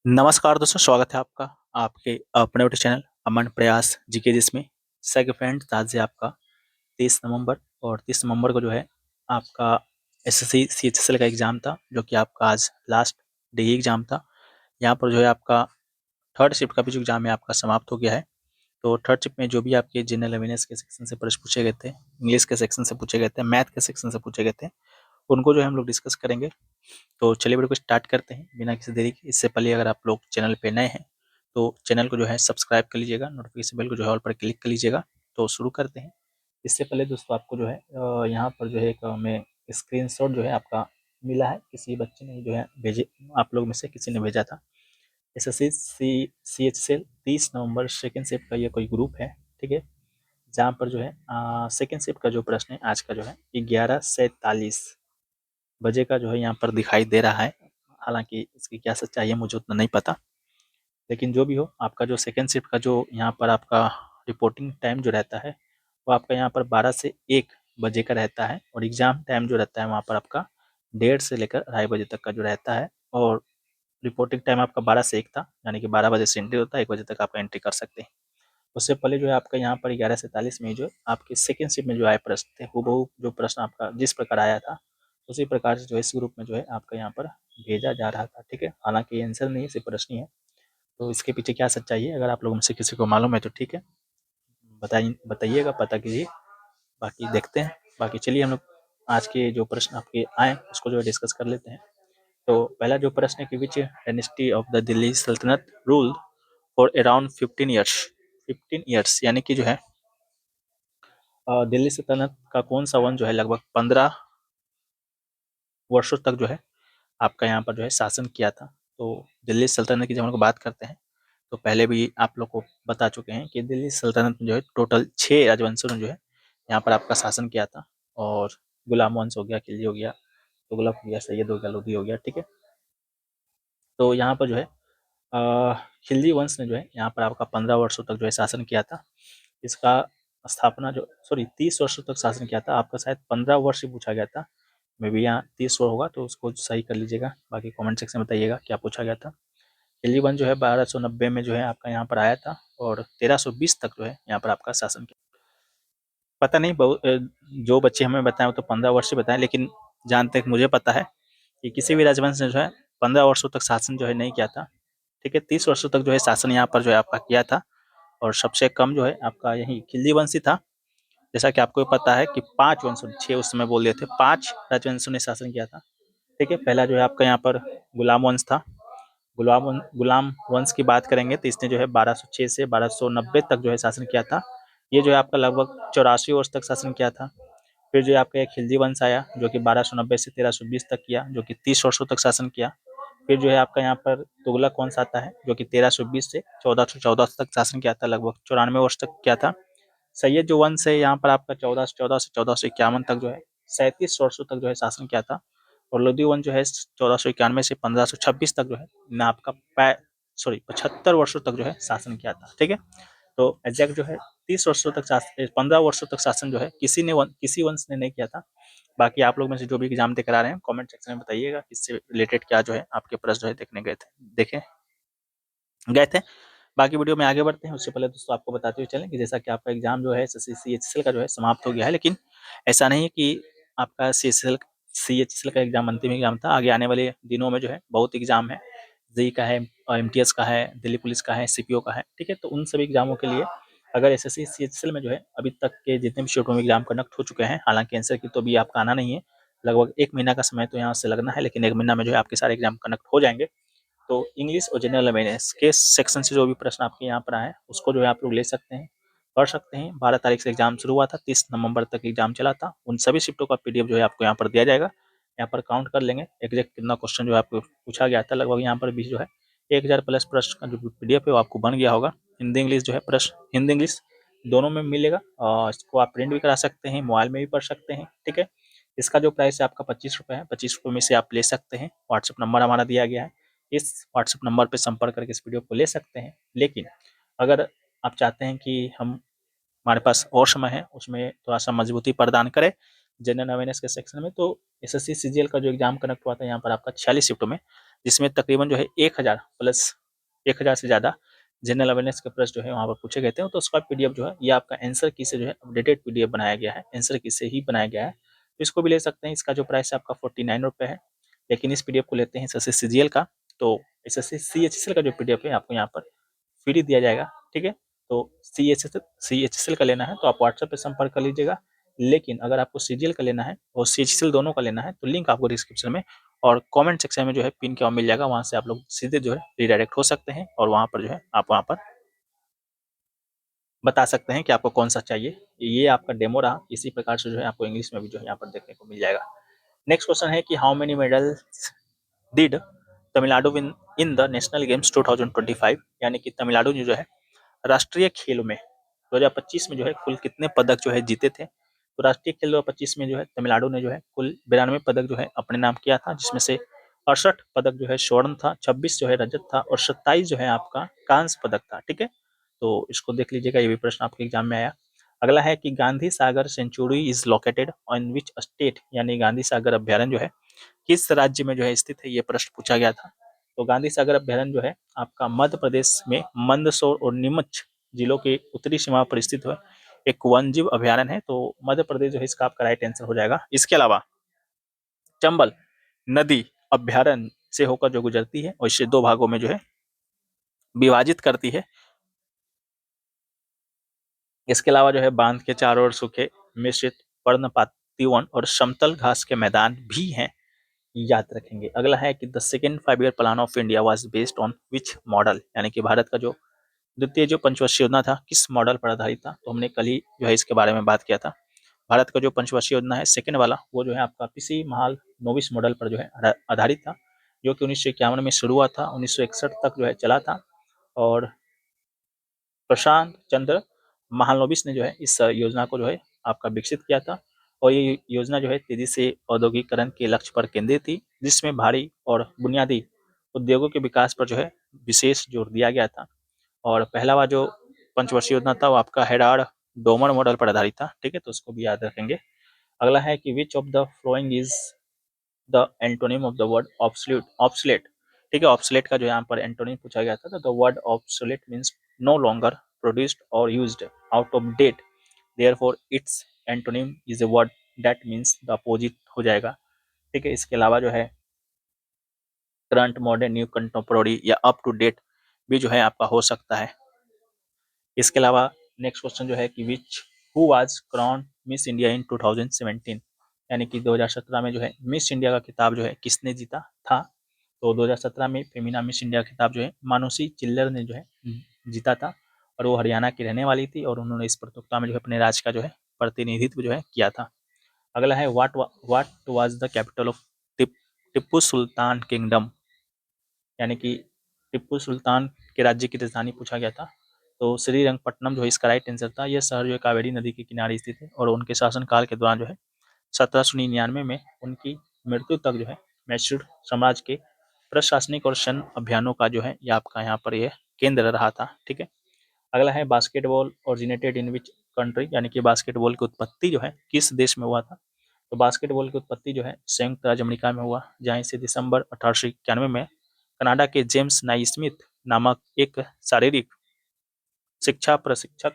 नमस्कार दोस्तों, स्वागत है आपका आपके अपने यूट्यूब चैनल अमन प्रयास जीके जिसमें। जैसा कि फ्रेंड्स, आज है आपका 30 नवंबर और 30 नवंबर को जो है आपका एसएससी सीएचएसएल का एग्ज़ाम था, जो कि आपका आज लास्ट डे ही एग्ज़ाम था। यहाँ पर जो है आपका थर्ड शिफ्ट का भी जो एग्ज़ाम है आपका समाप्त हो गया है। तो थर्ड शिफ्ट में जो भी आपके जनरल अवेयरनेस के सेक्शन से प्रश्न पूछे गए थे, इंग्लिश के सेक्शन से पूछे गए थे, मैथ के सेक्शन से पूछे गए थे, उनको जो है हम लोग डिस्कस करेंगे। तो चलिए वीडियो को स्टार्ट करते हैं बिना किसी देरी के। इससे पहले अगर आप लोग चैनल पे नए हैं तो चैनल को जो है सब्सक्राइब कर लीजिएगा, नोटिफिकेशन बेल को जो है ऑल पर क्लिक कर लीजिएगा। तो शुरू करते हैं। इससे पहले दोस्तों आपको जो है यहाँ पर जो है एक हमें स्क्रीनशॉट जो है आपका मिला है, किसी बच्चे ने जो है भेजे, आप लोग में से किसी ने भेजा था। एसएससी सीएचएसएल 30 नवंबर सेकेंड शिफ्ट का ये कोई ग्रुप है, ठीक है। जहाँ पर जो है सेकेंड शिफ्ट का जो प्रश्न है आज का जो है 11:47 बजे का जो है यहाँ पर दिखाई दे रहा है। हालांकि इसकी क्या सच्चाई है मुझे उतना नहीं पता, लेकिन जो भी हो, आपका जो सेकेंड शिफ्ट का जो यहाँ पर आपका रिपोर्टिंग टाइम जो रहता है वो आपका यहाँ पर 12 से 1 बजे का रहता है, और एग्ज़ाम टाइम जो रहता है वहाँ पर आपका 1:30 से लेकर 2:30 बजे तक का जो रहता है। और रिपोर्टिंग टाइम आपका 12 से 1 था, यानी कि 12 बजे से एंट्री होता है, 1 बजे तक आप एंट्री कर सकते हैं। उससे पहले जो है आपका यहाँ पर 11:47 में जो आपके सेकेंड शिफ्ट में जो आए प्रश्न थे, हूबहू जो प्रश्न आपका जिस प्रकार आया था उसी प्रकार से जो है इस ग्रुप में जो है आपका यहाँ पर भेजा जा रहा था, ठीक है। हालांकि आंसर नहीं है, सिर्फ प्रश्न ही है। तो इसके पीछे क्या सच्चाई है, अगर आप लोगों में से किसी को मालूम है तो ठीक है, बताइएगा, पता कीजिए। बाकी देखते हैं। बाकी चलिए हम लोग आज के जो प्रश्न आपके आए उसको जो है डिस्कस कर लेते हैं। तो पहला जो प्रश्न है कि which dynasty of the Delhi Sultanat rule for around 15 years. 15 years यानी कि जो है दिल्ली सल्तनत का कौन सा वन जो है लगभग 15 वर्षों तक जो है आपका यहाँ पर जो है शासन किया था। तो दिल्ली सल्तनत की जब हम लोग बात करते हैं तो पहले भी आप लोग को बता चुके हैं कि दिल्ली सल्तनत में जो है टोटल 6 राजवंशों ने जो है यहाँ पर आपका शासन किया था। और गुलाम वंश हो गया, खिलजी हो गया, तुगलक हो गया, सैयद हो गया, लोधी हो गया, ठीक है। तो यहाँ पर जो है खिलजी वंश ने जो है यहाँ पर आपका 15 वर्षों तक जो है शासन किया था। इसका स्थापना जो 30 वर्षों तक शासन किया था। आपका शायद 15 वर्ष ही पूछा गया था, मे बी यहाँ 30 होगा, तो उसको सही कर लीजिएगा। बाकी कमेंट सेक्शन में बताइएगा क्या पूछा गया था। खिलजी वंश जो है 1290 में जो है आपका यहाँ पर आया था, और 1320 तक जो है यहाँ पर आपका शासन किया। पता नहीं जो बच्चे हमें बताएं वो तो 15 वर्ष से बताएं, लेकिन जहाँ तक मुझे पता है कि किसी भी राजवंश ने जो है 15 वर्षों तक शासन जो है नहीं किया था, ठीक है। 30 वर्षों तक जो है शासन यहाँ पर जो है आपका किया था। और सबसे कम जो है आपका यही खिलजी वंश ही था। जैसा कि आपको पता है कि 5 वंशों, 6 उस समय बोल दिए थे, 5 राजवंशों ने शासन किया था, ठीक है। पहला जो है आपका यहाँ पर गुलाम वंश था। गुलाम वंश की बात करेंगे तो इसने जो है 1206 से 1290 तक जो है शासन किया था। ये जो है आपका लगभग 84 वर्ष तक शासन किया था। फिर जो है आपका एक खिलजी वंश आया जो कि 1290 से 1320 तक किया, जो कि 30 वर्षों तक शासन किया। फिर जो है आपका यहाँ पर तुगलक वंश आता है जो कि 1320 से 1414 तक शासन किया था, लगभग 94 वर्ष तक किया था। सैयद जो वंश है यहाँ पर आपका 1414 से 1451 तक जो है 37 वर्षों तक जो है शासन किया था। और लोधी वंश जो है 1491 से 1526 तक जो है ना आपका 75 वर्षों तक जो है शासन किया था, ठीक है। तो एग्जैक्ट जो है 30 वर्षों तक 15 वर्षों तक शासन जो है किसी वंश ने नहीं किया था। बाकी आप लोग में से जो भी एग्जाम देकर आ रहे हैं कमेंट सेक्शन में बताइएगा इससे रिलेटेड क्या जो है आपके प्रश्न जो है देखने गए थे, देखे गए थे। बाकी वीडियो में आगे बढ़ते हैं, उससे पहले दोस्तों आपको बताते हुए चलें कि जैसा कि आपका एग्जाम जो है सीएचएसएल का जो है समाप्त हो गया है, लेकिन ऐसा नहीं है कि आपका सीएचएसएल का एग्जाम अंतिम एग्जाम था। आगे आने वाले दिनों में जो है बहुत एग्जाम है, जेई का है, एमटीएस का है, दिल्ली पुलिस का है, सीपीओ का है, ठीक है। तो उन सभी एग्जामों के लिए अगर एसएससी सीएचएसएल में जो है अभी तक के जितने भी शिफ्टों में एग्जाम कंडक्ट हो चुके हैं, हालांकि आंसर की तो अभी आपका आना नहीं है, लगभग 1 महीना का समय तो यहाँ से लगना है, लेकिन 1 महीना में जो है आपके सारे एग्जाम कंडक्ट हो जाएंगे। तो इंग्लिश और जनरल अवेयरनेस के सेक्शन से जो भी प्रश्न आपके यहाँ पर आए उसको जो है आप लोग ले सकते हैं, पढ़ सकते हैं। 12 तारीख से एग्जाम शुरू हुआ था, 30 नवंबर तक एग्जाम चला था। उन सभी शिफ्टों का पीडीएफ जो है आपको यहाँ पर दिया जाएगा। यहाँ पर काउंट कर लेंगे एग्जैक्ट कितना क्वेश्चन जो है आपको पूछा गया था। लगभग यहाँ पर भी जो है 1000 प्लस प्रश्न का जो पीडीएफ है वो आपको बन गया होगा। हिंदी इंग्लिश जो है प्रश्न हिंदी इंग्लिश दोनों में मिलेगा, और इसको आप प्रिंट भी करा सकते हैं, मोबाइल में भी पढ़ सकते हैं, ठीक है। इसका जो प्राइस है आपका 25 रुपये है। 25 रुपये में से आप ले सकते हैं। व्हाट्सएप नंबर हमारा दिया गया है, इस व्हाट्सएप नंबर पर संपर्क करके इस वीडियो को ले सकते हैं। लेकिन अगर आप चाहते हैं कि हमारे पास और समय है, उसमें थोड़ा सा मजबूती प्रदान करें जनरल अवेयरनेस के सेक्शन में, तो एसएससी सीजीएल का जो एग्जाम कंडक्ट हुआ था यहाँ पर आपका 46 शिफ्टों में जिसमें तकरीबन जो है 1000 प्लस 1000 से ज़्यादा जनरल अवेयरनेस के प्रश्न जो है वहाँ पर पूछे गए थे। तो उसका पीडीएफ जो है ये आपका आंसर की से जो है अपडेटेड पीडीएफ बनाया गया है, आंसर की से ही बनाया गया है। तो इसको भी ले सकते हैं। इसका जो प्राइस है आपका 49 रुपये है, लेकिन इस पीडीएफ को लेते हैं एसएससी सीजीएल का, तो एसएससी सीएचएसएल का जो पीडीएफ है आपको यहाँ पर फ्री दिया जाएगा। ठीक है, तो सीएचएसएल का लेना है तो आप व्हाट्सएप पे संपर्क कर लीजिएगा। लेकिन अगर आपको सीजीएल का लेना है और सीएचएसएल दोनों का लेना है तो लिंक आपको डिस्क्रिप्शन में और कमेंट सेक्शन में जो है पिन के मिल जाएगा, वहाँ से आप लोग सीधे जो है रिडायरेक्ट हो सकते हैं और वहाँ पर जो है आप वहाँ पर बता सकते हैं कि आपको कौन सा चाहिए। ये आपका डेमो रहा, इसी प्रकार से जो है आपको इंग्लिश में भी जो है यहाँ पर देखने को मिल जाएगा। नेक्स्ट क्वेश्चन है कि how many medals did Tamil Nadu win in the national games 2025, यानी कि तमिलनाडु ने जो है राष्ट्रीय खेलों में 2025 में जो है कुल कितने पदक जो है जीते थे। तो राष्ट्रीय खेल 2025 में जो है तमिलनाडु ने जो है कुल 92 पदक जो है अपने नाम किया था, जिसमें से 68 पदक जो है स्वर्ण था, 26 जो है रजत था और 27 जो है आपका कांस्य पदक था। ठीक है, तो इसको देख लीजिएगा, ये भी प्रश्न आपके एग्जाम में आया। अगला है कि Gandhi Sagar sanctuary is located on which state, यानी गांधी सागर अभ्यारण्य जो है किस राज्य में जो है स्थित है, ये प्रश्न पूछा गया था। तो गांधी सागर अभ्यारण्य जो है आपका मध्य प्रदेश में मंदसौर और नीमच जिलों के उत्तरी सीमा पर स्थित है, एक वन्यजीव अभ्यारण्य है। तो मध्य प्रदेश जो है इसका आपका राइट आंसर हो जाएगा। इसके अलावा चंबल नदी अभ्यारण्य से होकर जो गुजरती है और इसे दो भागों में जो है विभाजित करती है। इसके अलावा जो है बांध के चारों ओर सूखे मिश्रित पर्णपाती वन और समतल घास के मैदान भी हैं, याद रखेंगे। अगला है कि the second 5 year plan of India was based on which model, यानी कि भारत का जो द्वितीय जो पंचवर्षीय योजना था किस मॉडल पर आधारित था। तो हमने कल ही जो है इसके बारे में बात किया था। भारत का जो पंचवर्षीय योजना है सेकेंड वाला, वो जो है आपका पीसी महाल नोविस मॉडल पर जो है आधारित था, जो कि 1951 में शुरू हुआ था, 1961 तक जो है चला था। और प्रशांत चंद्र महालनोबिस ने जो है इस योजना को जो है आपका विकसित किया था। और ये योजना जो है तेजी से औद्योगिकरण के लक्ष्य पर केंद्रित थी, जिसमें भारी और बुनियादी उद्योगों के विकास पर जो है विशेष जोर दिया गया था। और पहला वाला जो पंचवर्षीय योजना था वो आपका हेडार डोमर मॉडल पर आधारित था। ठीक है, तो उसको भी याद रखेंगे। अगला है कि विच of the following is the antonym of the word absolute obsolete. ठीक है, ऑब्सोलेट का जो यहाँ पर एंटोनिम पूछा गया था, तो the word obsolete means no longer produced और used, out of date, therefore its antonym is a word that means the opposite हो जाएगा। ठीक है, इसके अलावा जो है करंट, मॉडर्न, न्यू, कंटेम्पोररी या अप टू डेट भी जो है आपका हो सकता है। इसके अलावा नेक्स्ट क्वेश्चन जो है कि which who was crown miss India in 2017, यानी कि 2017 में जो है मिस इंडिया का खिताब जो है किसने जीता था। तो 2017 में फेमिना मिस इंडिया का खिताब जो है मानुषी चिल्लर ने जो है जीता था, और वो हरियाणा की रहने वाली थी और उन्होंने इस प्रतियोगिता में जो है अपने राज्य का जो है प्रतिनिधित्व जो है किया था। अगला है what was the capital of Tipu Sultan kingdom, यानी कि टिप्पू सुल्तान के राज्य की राजधानी पूछा गया था। तो श्रीरंगपट्टनम जो है इसका राइट आंसर था। यह शहर जो है कावेरी नदी के किनारे स्थित है और उनके शासनकाल के दौरान जो है 1799 में उनकी मृत्यु तक जो है मैसूर साम्राज्य के प्रशासनिक और सैन्य अभियानों का जो है ये आपका यहाँ पर यह केंद्र रहा था। ठीक है, अगला है basketball originated in which country, यानी कि बास्केटबॉल की उत्पत्ति जो है किस देश में हुआ था। तो बास्केटबॉल की उत्पत्ति जो है संयुक्त राज्य अमेरिका में हुआ, जहाँ इसे दिसंबर 1891 में कनाडा के जेम्स नाइस्मिथ नामक एक शारीरिक शिक्षा प्रशिक्षक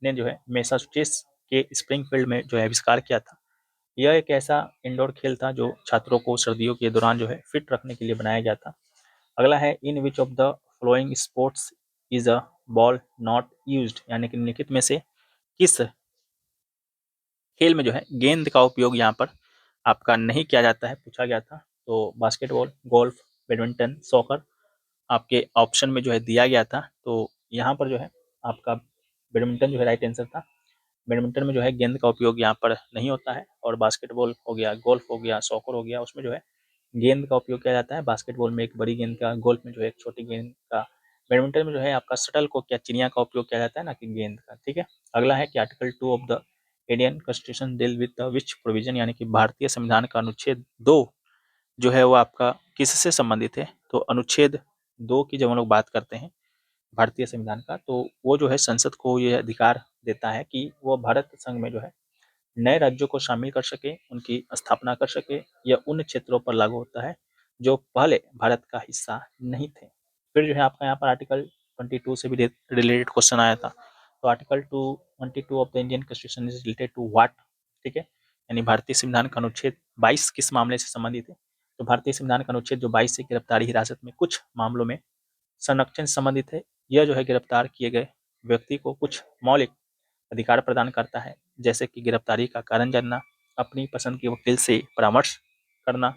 ने जो है मैसाचुसेट्स के स्प्रिंगफील्ड में जो है आविष्कार किया था। यह एक ऐसा इंडोर खेल था जो छात्रों को सर्दियों के दौरान जो है फिट रखने के लिए बनाया गया था। अगला है in which of the following sports is a ball not used, यानी कि निम्नलिखित में से किस खेल में जो है गेंद का उपयोग यहाँ पर आपका नहीं किया जाता है, पूछा गया था। तो बास्केटबॉल, गोल्फ, बैडमिंटन, सॉकर आपके ऑप्शन में जो है दिया गया था। तो यहाँ पर जो है आपका बैडमिंटन जो है राइट आंसर था। बैडमिंटन में जो है गेंद का उपयोग यहाँ पर नहीं होता है, और बास्केटबॉल हो गया, गोल्फ हो गया, सॉकर हो गया, उसमें जो है गेंद का उपयोग किया जाता है। बास्केटबॉल में एक बड़ी गेंद का, गोल्फ में जो है एक छोटी गेंद का, बैडमिंटन में जो है आपका शटल को क्या चिड़िया का उपयोग किया जाता है, ना कि गेंद का। ठीक है, अगला है कि article 2 of the Indian constitution deal with the which provision, यानी कि भारतीय संविधान का अनुच्छेद 2 जो है वो आपका किससे संबंधित है। तो अनुच्छेद 2 की जब हम लोग बात करते हैं भारतीय संविधान का, तो वो जो है संसद को ये अधिकार देता है कि वो भारत संघ में जो है नए राज्यों को शामिल कर सके, उनकी स्थापना कर सके, यह उन क्षेत्रों पर लागू होता है जो पहले भारत का हिस्सा नहीं थे। फिर जो है आपका यहाँ पर आर्टिकल 22 से भी रिलेटेड क्वेश्चन आया था। तो article 22 of the Indian constitution is related to what, ठीक है, यानी भारतीय संविधान का अनुच्छेद 22 किस मामले से संबंधित है। तो भारतीय संविधान का अनुच्छेद जो 22 से गिरफ्तारी हिरासत में कुछ मामलों में संरक्षण से संबंधित है। यह जो है गिरफ्तार किए गए व्यक्ति को कुछ मौलिक अधिकार प्रदान करता है, जैसे कि गिरफ्तारी का कारण जानना, अपनी पसंद के वकील से परामर्श करना,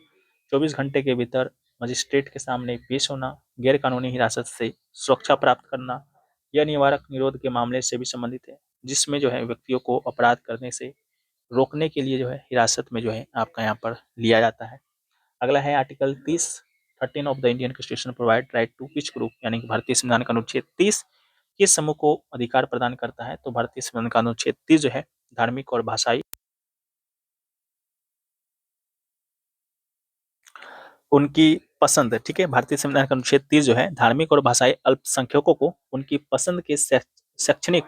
24 घंटे के भीतर मजिस्ट्रेट के सामने पेश होना, गैर कानूनी हिरासत से सुरक्षा प्राप्त करना। यह निवारक निरोध के मामले से भी संबंधित है, जिसमें जो है व्यक्तियों को अपराध करने से रोकने के लिए जो है हिरासत में जो है आपका यहाँ पर लिया जाता है। अगला है article 13 of the Indian constitution provide right to which group, यानी कि भारतीय संविधान का अनुच्छेद 30 किस समूह को अधिकार प्रदान करता है। तो भारतीय संविधान का अनुच्छेद 30 जो है धार्मिक और भाषाई उनकी पसंद, ठीक है, भारतीय संविधान का अनुच्छेद 30 जो है धार्मिक और भाषाई अल्पसंख्यकों को उनकी पसंद के शैक्षणिक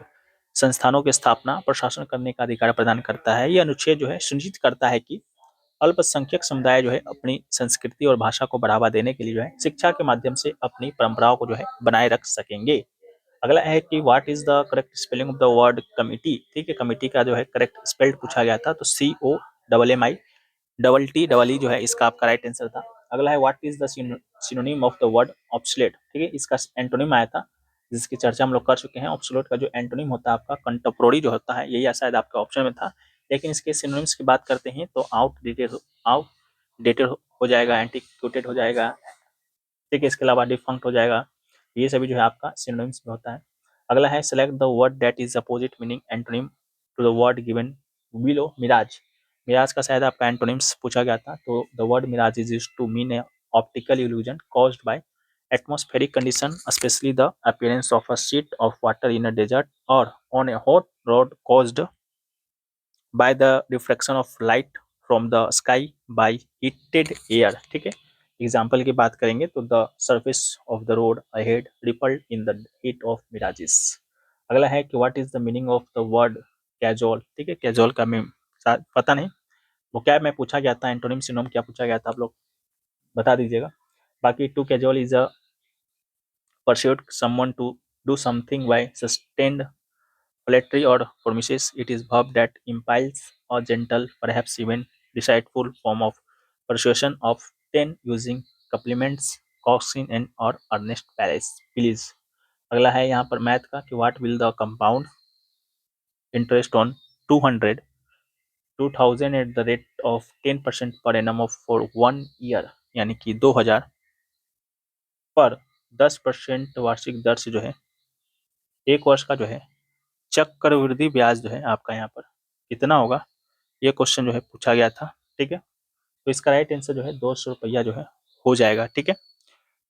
संस्थानों की स्थापना प्रशासन करने का अधिकार प्रदान करता है। यह अनुच्छेद जो है सुनिश्चित करता है कि अल्पसंख्यक समुदाय जो है अपनी संस्कृति और भाषा को बढ़ावा देने के लिए जो है शिक्षा के माध्यम से अपनी परंपराओं को जो है बनाए रख सकेंगे। अगला है कि what is the correct spelling of the word committee, ठीक है, कमिटी का जो है करेक्ट स्पेल्ड पूछा गया था, तो COMMI जो है इसका आपका राइट आंसर था। अगला है what is the synonym of the word obsolete, ठीक है, इसका एंटोनिम आया था जिसकी चर्चा हम लोग कर चुके हैं। ऑब्सोलेट का जो एंटोनिम होता है आपका कंटेम्पोररी जो होता है, यही शायद आपका ऑप्शन में था, लेकिन इसके सिनोनिम्स की बात करते हैं तो आउटडेटेड हो जाएगा, एंटीक्यूटेड हो जाएगा, ठीक है, इसके अलावा डिफंक्ट हो जाएगा। ये सभी जो है आपका सिनोनिम्स में होता है। अगला है select the word that is opposite meaning antonym to the word given below. Mirage, mirage का शायद आपका एंटोनिम्स पूछा गया था, तो the word mirage is used to mean a optical illusion caused by atmospheric condition, especially the appearance of a sheet of water in a desert or on a hot road caused by the refraction of light from the sky by heated air, ठीक है। Example की बात करेंगे तो the surface of the road ahead rippled in the heat of Mirages. अगला है कि what is the meaning of the word casual, ठीक है, कैजुअल का मीन पता नहीं, वो क्या में पूछा गया था, एंटोनिम सिनोनिम क्या पूछा गया था, आप लोग बता दीजिएगा। बाकी to cajole is a persuade someone to do something by sustained flattery or promises. It is verb that implies a gentle, perhaps even deceitful form of persuasion, often using compliments, coaxing and or earnest pleas. अगला है यहाँ पर math का कि what will the compound interest on 2000 at the rate of 10% per annum of for 1 year, यानी कि 2000 पर 10% वार्षिक दर से जो है एक वर्ष का जो है चक्रवृद्धि ब्याज जो है आपका यहाँ पर कितना होगा, ये क्वेश्चन जो है पूछा गया था, ठीक है। तो इसका राइट आंसर जो है 200 रुपया जो है हो जाएगा, ठीक है।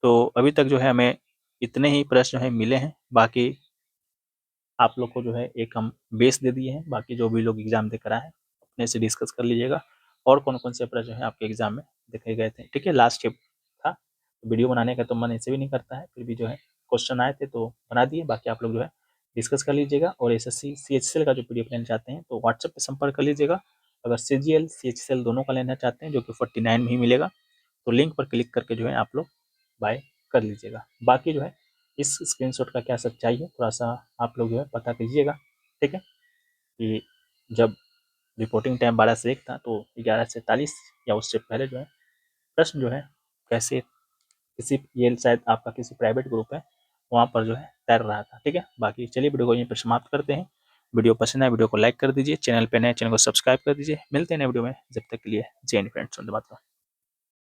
तो अभी तक जो है हमें इतने ही प्रश्न जो है मिले हैं, बाकी आप लोग को जो है एक हम बेस दे दिए हैं, बाकी जो भी लोग एग्जाम देकर आए हैं अपने से डिस्कस कर लीजिएगा और कौन कौन से प्रश्न जो है आपके एग्जाम में देखे गए थे, ठीक है। लास्ट स्टेप था, वीडियो बनाने का तो मन ऐसे भी नहीं करता है, फिर भी जो है क्वेश्चन आए थे तो बना दिए, बाकी आप लोग जो है डिस्कस कर लीजिएगा। और SSC CHCL का जो PDF लेना चाहते हैं तो व्हाट्सएप पे संपर्क कर लीजिएगा। अगर CGL CHCL दोनों का लेना चाहते हैं जो कि 49 में ही मिलेगा, तो लिंक पर क्लिक करके जो है आप लोग बाय कर लीजिएगा। बाकी जो है इस स्क्रीनशॉट का क्या सच्चाई है थोड़ा सा आप लोग जो है पता कीजिएगा, ठीक है। कि जब रिपोर्टिंग टाइम 12 से 1 था तो 11 से 40 या उससे पहले जो है प्रश्न जो है कैसे किसी, ये शायद आपका किसी प्राइवेट ग्रुप है वहाँ पर जो है तैर रहा था, ठीक है। बाकी चलिए वीडियो को यहीं पर समाप्त करते हैं। वीडियो पसंद आए वीडियो को लाइक कर दीजिए, चैनल पे नए चैनल को सब्सक्राइब कर दीजिए। मिलते हैं नए वीडियो में, जब तक के लिए जय हिंद फ्रेंड्स, धन्यवाद।